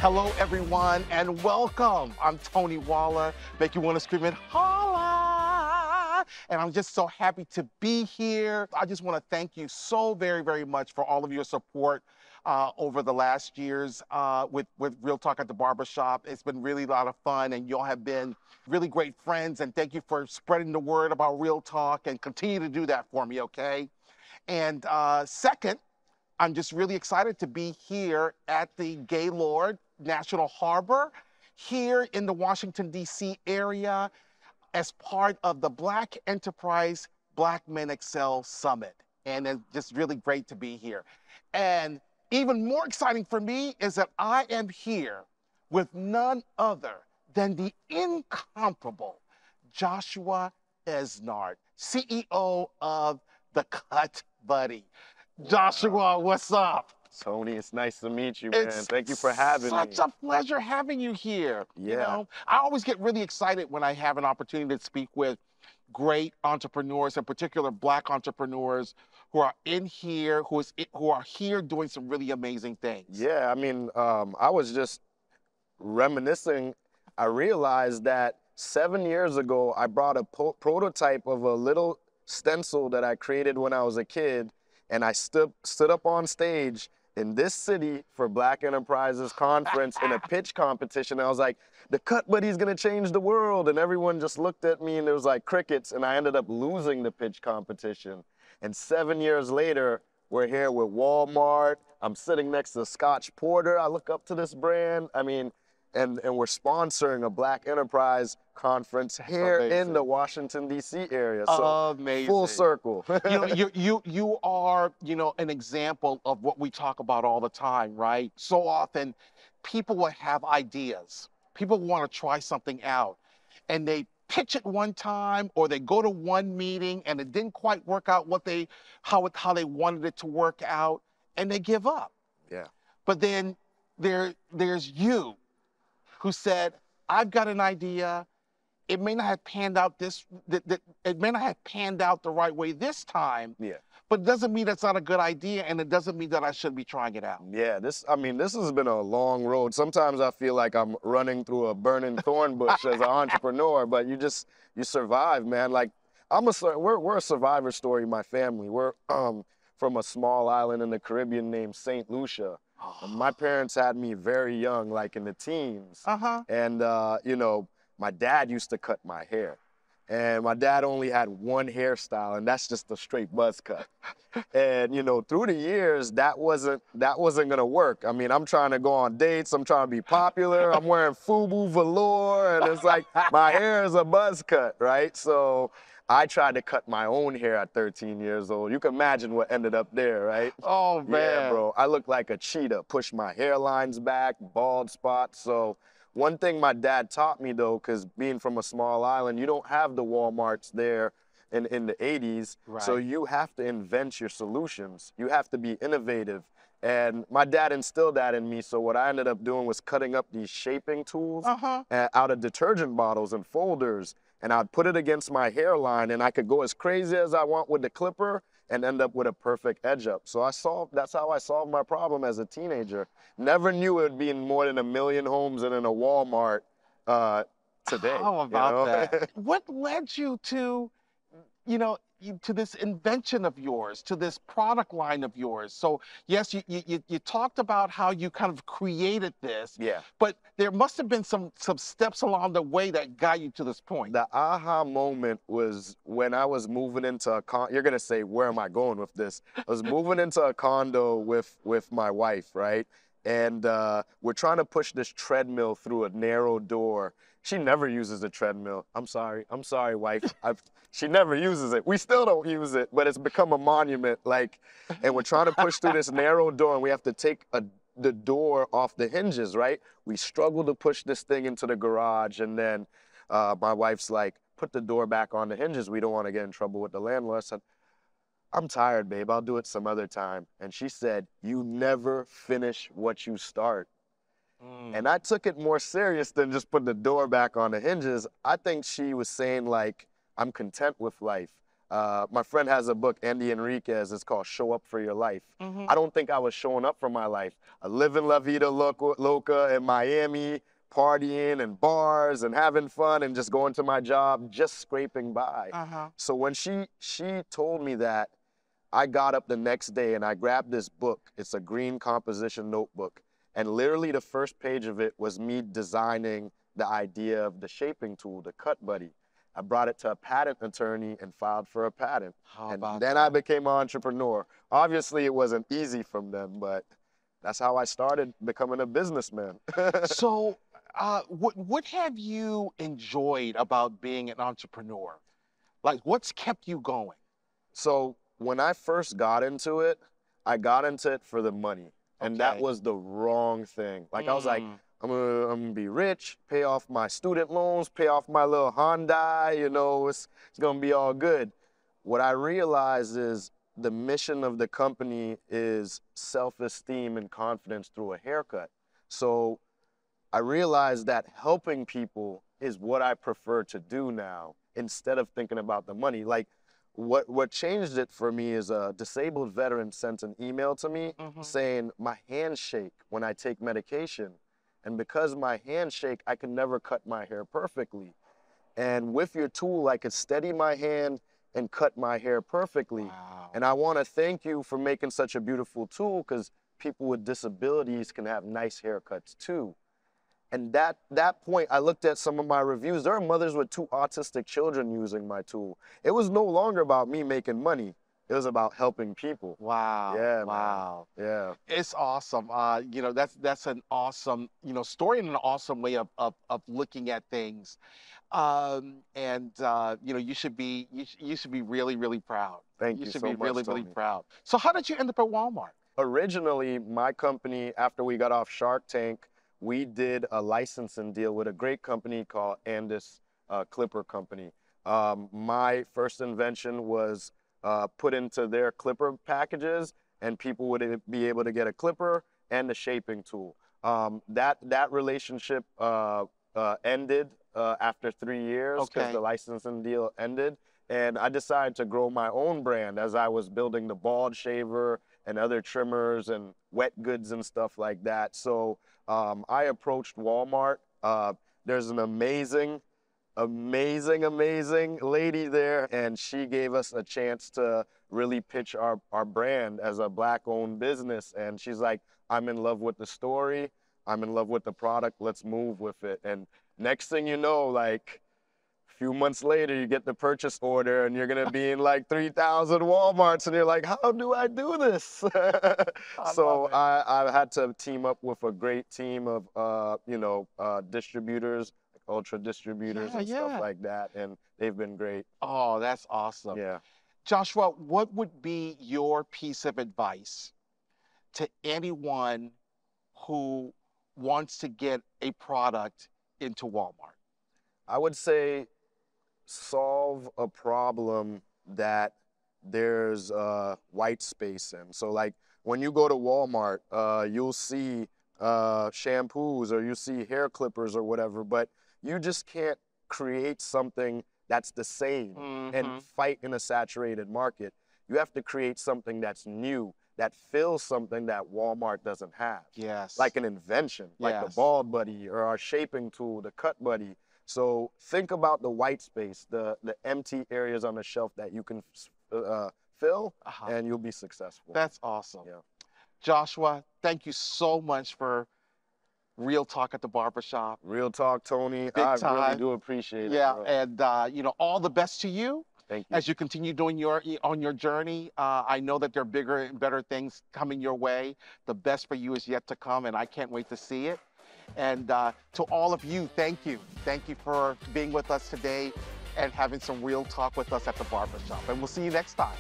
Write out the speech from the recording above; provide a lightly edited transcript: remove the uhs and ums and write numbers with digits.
Hello, everyone, and welcome. I'm Tony Waller. Make you want to scream and holla. And I'm just so happy to be here. I just want to thank you so very, very much for all of your support over the last years with Real Talk at the Barbershop. It's been really a lot of fun, and y'all have been really great friends. And thank you for spreading the word about Real Talk, and continue to do that for me, okay? And second, I'm just really excited to be here at the Gaylord National Harbor here in the Washington, D.C. area as part of the Black Enterprise Black Men Excel Summit. And it's just really great to be here. And even more exciting for me is that I am here with none other than the incomparable Joshua Esnard, CEO of The Cut Buddy. Joshua, what's up? Tony, it's nice to meet you, man. Thank you for having me. Such a pleasure having you here. Yeah. You know, I always get really excited when I have an opportunity to speak with great entrepreneurs, in particular Black entrepreneurs who are in here, who are here doing some really amazing things. Yeah, I mean, I was just reminiscing. I realized that 7 years ago, I brought a prototype of a little stencil that I created when I was a kid, and I stood up on stage in this city for Black Enterprises Conference in a pitch competition. I was like, the Cut Buddy's gonna change the world. And everyone just looked at me and there was like crickets, and I ended up losing the pitch competition. And 7 years later, we're here with Walmart. I'm sitting next to Scotch Porter. I look up to this brand. I mean, and we're sponsoring a Black Enterprise Conference here in the Washington, D.C. area. So amazing. Full circle. You are, an example of what we talk about all the time, right? So often people will have ideas. People want to try something out, and they pitch it one time, or they go to one meeting and it didn't quite work out how they wanted it to work out, and they give up. Yeah. But then there's you, who said, I've got an idea. It may not have panned out it may not have panned out the right way this time. Yeah. But it doesn't mean that's not a good idea, and it doesn't mean that I should be trying it out. Yeah, this has been a long road. Sometimes I feel like I'm running through a burning thorn bush as an entrepreneur, but you survive, man. Like we're a survivor story, my family. We're from a small island in the Caribbean named St. Lucia. My parents had me very young, like in the teens. And, my dad used to cut my hair. And my dad only had one hairstyle, and that's just a straight buzz cut. And, through the years, that wasn't gonna work. I mean, I'm trying to go on dates, I'm trying to be popular, I'm wearing FUBU velour, and it's like, my hair is a buzz cut, right? So I tried to cut my own hair at 13 years old. You can imagine what ended up there, right? Oh, man. Yeah, bro. I looked like a cheetah, pushed my hairlines back, bald spots. So one thing my dad taught me, though, because being from a small island, you don't have the Walmarts there in the 80s. Right. So you have to invent your solutions. You have to be innovative. And my dad instilled that in me. So what I ended up doing was cutting up these shaping tools out of detergent bottles and folders. And I'd put it against my hairline, and I could go as crazy as I want with the clipper and end up with a perfect edge up. So that's how I solved my problem as a teenager. Never knew it would be in more than 1 million homes and in a Walmart today. How about that? What led you to, to this invention of yours, to this product line of yours? So yes, you talked about how you kind of created this. Yeah. But there must have been some steps along the way that got you to this point. The aha moment was when I was moving into a you're gonna say, where am I going with this? I was moving into a condo with my wife, right? And we're trying to push this treadmill through a narrow door. She never uses a treadmill. I'm sorry, wife. She never uses it. We still don't use it, but it's become a monument. And we're trying to push through this narrow door, and we have to take the door off the hinges, right? We struggle to push this thing into the garage, and then my wife's like, put the door back on the hinges. We don't want to get in trouble with the landlord. I said, I'm tired, babe. I'll do it some other time. And she said, you never finish what you start. And I took it more serious than just put the door back on the hinges. I think she was saying, like, I'm content with life. My friend has a book, Andy Enriquez. It's called Show Up for Your Life. Mm-hmm. I don't think I was showing up for my life. Living La Vida Loca in Miami, partying and bars and having fun and just going to my job, just scraping by. Uh-huh. So when she told me that, I got up the next day and I grabbed this book. It's a green composition notebook. And literally the first page of it was me designing the idea of the shaping tool, the Cut Buddy. I brought it to a patent attorney and filed for a patent. And then I became an entrepreneur. Obviously, it wasn't easy from them, but that's how I started becoming a businessman. So, what have you enjoyed about being an entrepreneur? Like, what's kept you going? So when I first got into it, I got into it for the money. And that was the wrong thing. Like, I was like, I'm gonna be rich, pay off my student loans, pay off my little Hyundai, you know, it's gonna be all good. What I realized is the mission of the company is self-esteem and confidence through a haircut. So I realized that helping people is what I prefer to do now instead of thinking about the money. Like, what changed it for me is a disabled veteran sent an email to me saying my hands shake when I take medication. And because my hands shake, I can never cut my hair perfectly. And with your tool, I could steady my hand and cut my hair perfectly. Wow. And I want to thank you for making such a beautiful tool, because people with disabilities can have nice haircuts too. And that point, I looked at some of my reviews. There are mothers with 2 autistic children using my tool. It was no longer about me making money. It was about helping people. Wow. Yeah, wow. Man. Yeah. It's awesome. You know, that's an awesome, you know, story and an awesome way of looking at things. You know, you should be really, really proud. Thank you You should so be much, really, Tony. really proud. So how did you end up at Walmart? Originally, my company, after we got off Shark Tank, we did a licensing deal with a great company called Andis Clipper Company. My first invention was put into their clipper packages, and people would be able to get a clipper and a shaping tool. That relationship ended after 3 years because the licensing deal ended. And I decided to grow my own brand as I was building the bald shaver and other trimmers and wet goods and stuff like that. So I approached Walmart. There's an amazing lady there, and she gave us a chance to really pitch our brand as a Black-owned business. And she's like, I'm in love with the story. I'm in love with the product. Let's move with it. And next thing you know, like, few months later, you get the purchase order and you're gonna be in like 3,000 Walmarts, and you're like, how do I do this? So I had to team up with a great team of distributors, ultra distributors and stuff like that, and they've been great. Oh, that's awesome. Yeah. Joshua, what would be your piece of advice to anyone who wants to get a product into Walmart? I would say solve a problem that there's white space in. So like when you go to Walmart, you'll see shampoos or you see hair clippers or whatever, but you just can't create something that's the same and fight in a saturated market. You have to create something that's new, that fills something that Walmart doesn't have. Yes. Like an invention, like the Bald Buddy or our shaping tool, the Cut Buddy. So think about the white space, the empty areas on the shelf that you can fill, and you'll be successful. That's awesome. Yeah. Joshua, thank you so much for Real Talk at the Barbershop. Real talk, Tony. Big time. Really do appreciate it. Yeah, bro. and you know, all the best to you. Thank you. As you continue doing on your journey. I know that there are bigger and better things coming your way. The best for you is yet to come, and I can't wait to see it. And to all of you, thank you. Thank you for being with us today and having some real talk with us at the Barbershop. And we'll see you next time.